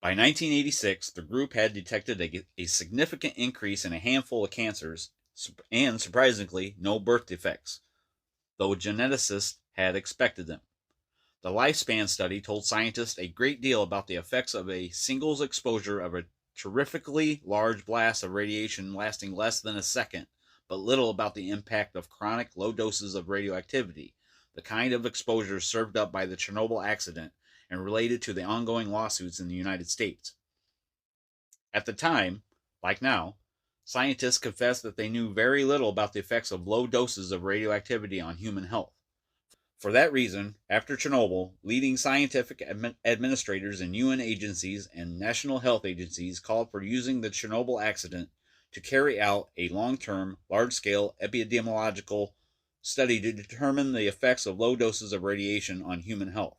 By 1986, the group had detected a significant increase in a handful of cancers and, surprisingly, no birth defects, though geneticists had expected them. The lifespan study told scientists a great deal about the effects of a single exposure of a terrifically large blast of radiation lasting less than a second, but little about the impact of chronic low doses of radioactivity, the kind of exposure served up by the Chernobyl accident and related to the ongoing lawsuits in the United States. At the time, like now, scientists confessed that they knew very little about the effects of low doses of radioactivity on human health. For that reason, after Chernobyl, leading scientific administrators in UN agencies and national health agencies called for using the Chernobyl accident to carry out a long-term, large-scale epidemiological study to determine the effects of low doses of radiation on human health.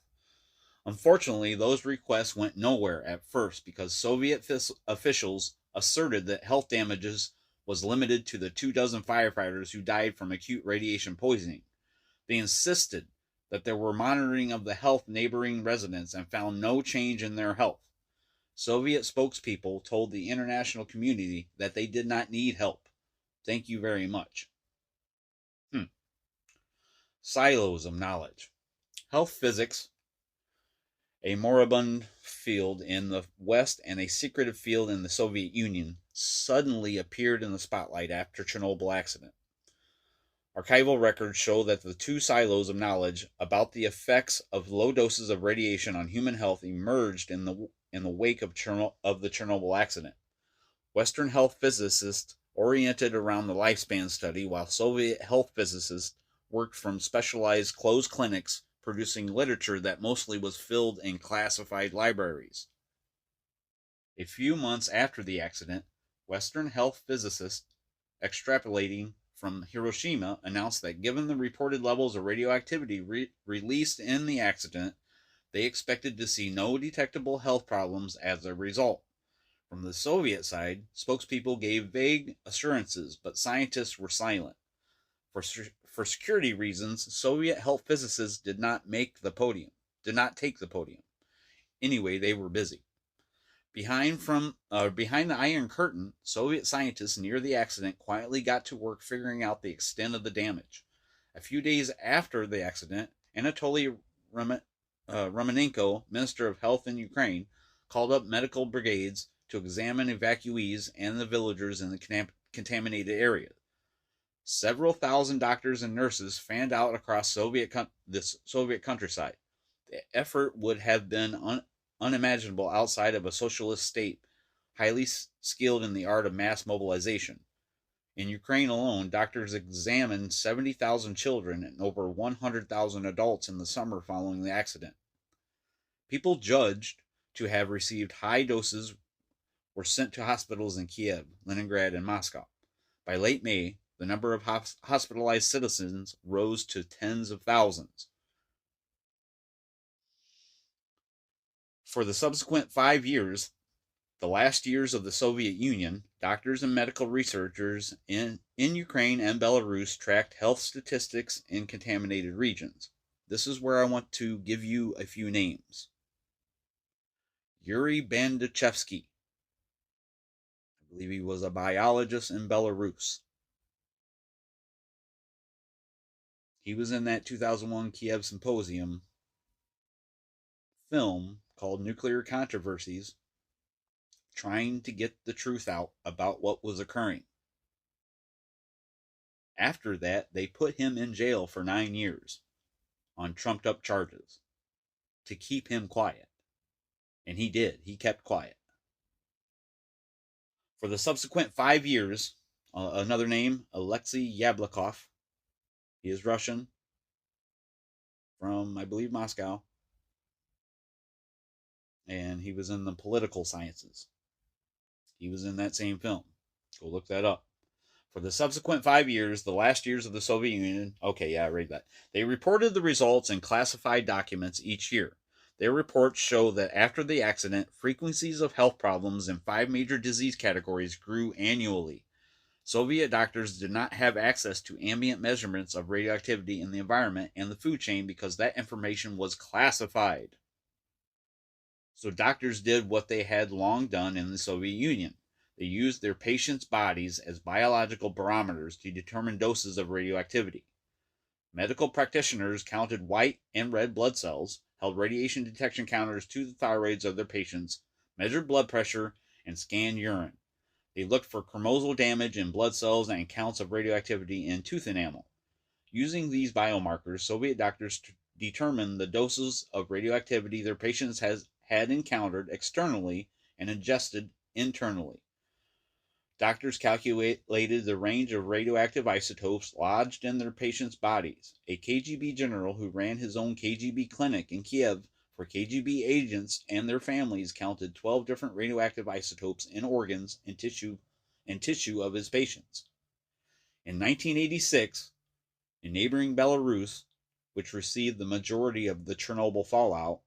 Unfortunately, those requests went nowhere at first because Soviet officials asserted that health damages was limited to the 24 firefighters who died from acute radiation poisoning. They insisted that there were monitoring of the health of neighboring residents and found no change in their health. Soviet spokespeople told the international community that they did not need help. Thank you very much. Silos of knowledge. Health physics, a moribund field in the West and a secretive field in the Soviet Union, suddenly appeared in the spotlight after Chernobyl accident. Archival records show that the two silos of knowledge about the effects of low doses of radiation on human health emerged in the wake of the Chernobyl accident. Western health physicists oriented around the lifespan study, while Soviet health physicists worked from specialized closed clinics producing literature that mostly was filled in classified libraries. A few months after the accident, Western health physicists, extrapolating from Hiroshima, announced that given the reported levels of radioactivity released in the accident, they expected to see no detectable health problems as a result. From the Soviet side, spokespeople gave vague assurances, but scientists were silent. For security reasons, Soviet health physicists did not take the podium. Anyway, they were busy. Behind the Iron Curtain, Soviet scientists near the accident quietly got to work figuring out the extent of the damage. A few days after the accident, Anatoly Romanenko, Minister of Health in Ukraine, called up medical brigades to examine evacuees and the villagers in the contaminated area. Several thousand doctors and nurses fanned out across the Soviet countryside. The effort would have been unimaginable outside of a socialist state highly skilled in the art of mass mobilization. In Ukraine alone, doctors examined 70,000 children and over 100,000 adults in the summer following the accident. People judged to have received high doses were sent to hospitals in Kiev, Leningrad, and Moscow. By late May, the number of hospitalized citizens rose to tens of thousands. For the subsequent 5 years, the last years of the Soviet Union, doctors and medical researchers in Ukraine and Belarus tracked health statistics in contaminated regions. This is where I want to give you a few names. Yuri Bandichevsky. I believe he was a biologist in Belarus. He was in that 2001 Kiev Symposium film called Nuclear Controversies, trying to get the truth out about what was occurring. After that, they put him in jail for 9 years on trumped up charges to keep him quiet. And he did. He kept quiet. For the subsequent 5 years, another name, Alexei Yablokov. He is Russian from, I believe, Moscow. And he was in the political sciences. He was in that same film. Go look that up. For the subsequent 5 years, the last years of the Soviet Union, okay, yeah, I read that. They reported the results in classified documents each year. Their reports show that after the accident, frequencies of health problems in 5 major disease categories grew annually. Soviet doctors did not have access to ambient measurements of radioactivity in the environment and the food chain because that information was classified. So doctors did what they had long done in the Soviet Union. They used their patients' bodies as biological barometers to determine doses of radioactivity. Medical practitioners counted white and red blood cells, held radiation detection counters to the thyroids of their patients, measured blood pressure, and scanned urine. They looked for chromosal damage in blood cells and counts of radioactivity in tooth enamel. Using these biomarkers, Soviet doctors determined the doses of radioactivity their patients had encountered externally and ingested internally. Doctors calculated the range of radioactive isotopes lodged in their patients' bodies. A KGB general who ran his own KGB clinic in Kiev for KGB agents and their families counted 12 different radioactive isotopes in organs and tissue of his patients. In 1986, in neighboring Belarus, which received the majority of the Chernobyl fallout,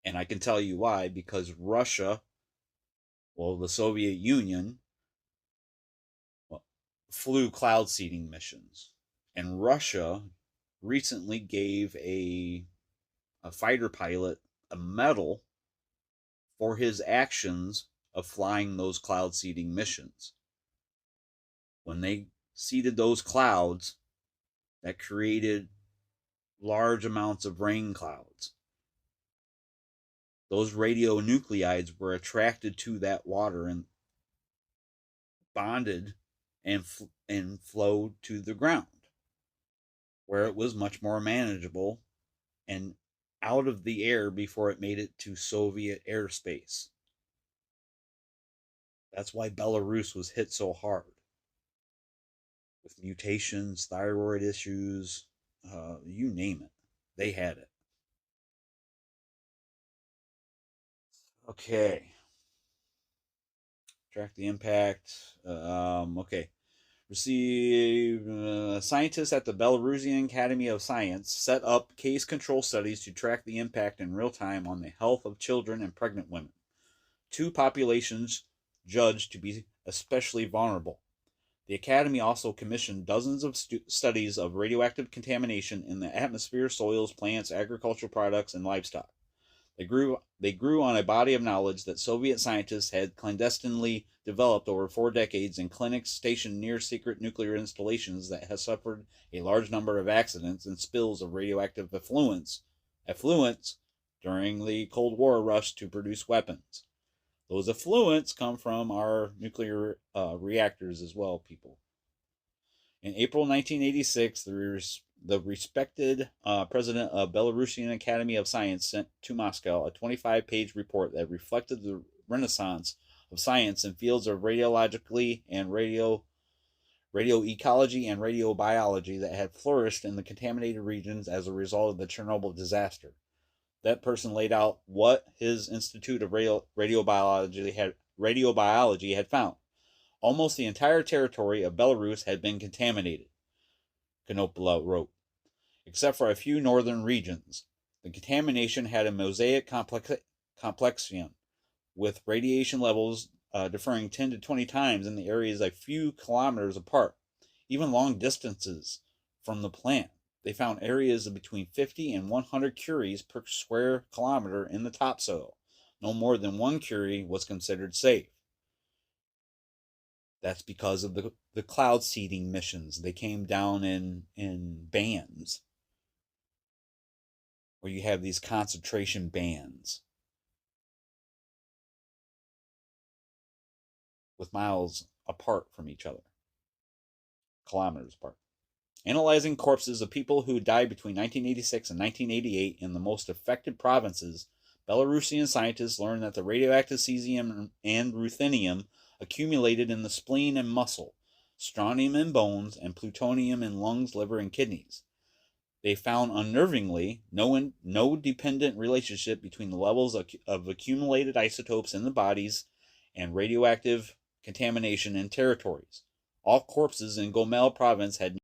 and I can tell you why, because Russia, well, the Soviet Union, flew cloud seeding missions. And Russia recently gave a fighter pilot a medal for his actions of flying those cloud seeding missions. When they seeded those clouds, that created large amounts of rain clouds. Those radionuclides were attracted to that water and bonded and flowed to the ground, where it was much more manageable and out of the air before it made it to Soviet airspace. That's why Belarus was hit so hard with mutations, thyroid issues, you name it. They had it. Okay. Track the impact. Okay. Receive scientists at the Belarusian Academy of Science set up case control studies to track the impact in real time on the health of children and pregnant women, two populations judged to be especially vulnerable. The Academy also commissioned dozens of studies of radioactive contamination in the atmosphere, soils, plants, agricultural products, and livestock. They grew on a body of knowledge that Soviet scientists had clandestinely developed over 4 decades in clinics stationed near secret nuclear installations that had suffered a large number of accidents and spills of radioactive effluents during the Cold War rush to produce weapons. Those effluents come from our nuclear reactors as well, people. In April 1986, the respected president of Belarusian Academy of Science sent to Moscow a 25-page report that reflected the renaissance of science in fields of radiologically and radioecology and radiobiology that had flourished in the contaminated regions as a result of the Chernobyl disaster. That person laid out what his Institute of Radiobiology had found. Almost the entire territory of Belarus had been contaminated, Konopela wrote, except for a few northern regions. The contamination had a mosaic complexion, with radiation levels differing 10 to 20 times in the areas a few kilometers apart, even long distances from the plant. They found areas of between 50 and 100 curies per square kilometer in the topsoil. No more than 1 curie was considered safe. That's because of the cloud seeding missions. They came down in bands, where you have these concentration bands with miles apart from each other, kilometers apart. Analyzing corpses of people who died between 1986 and 1988 in the most affected provinces, Belarusian scientists learned that the radioactive cesium and ruthenium accumulated in the spleen and muscle, strontium in bones, and plutonium in lungs, liver, and kidneys. They found unnervingly no dependent relationship between the levels of accumulated isotopes in the bodies and radioactive contamination in territories. All corpses in Gomel province had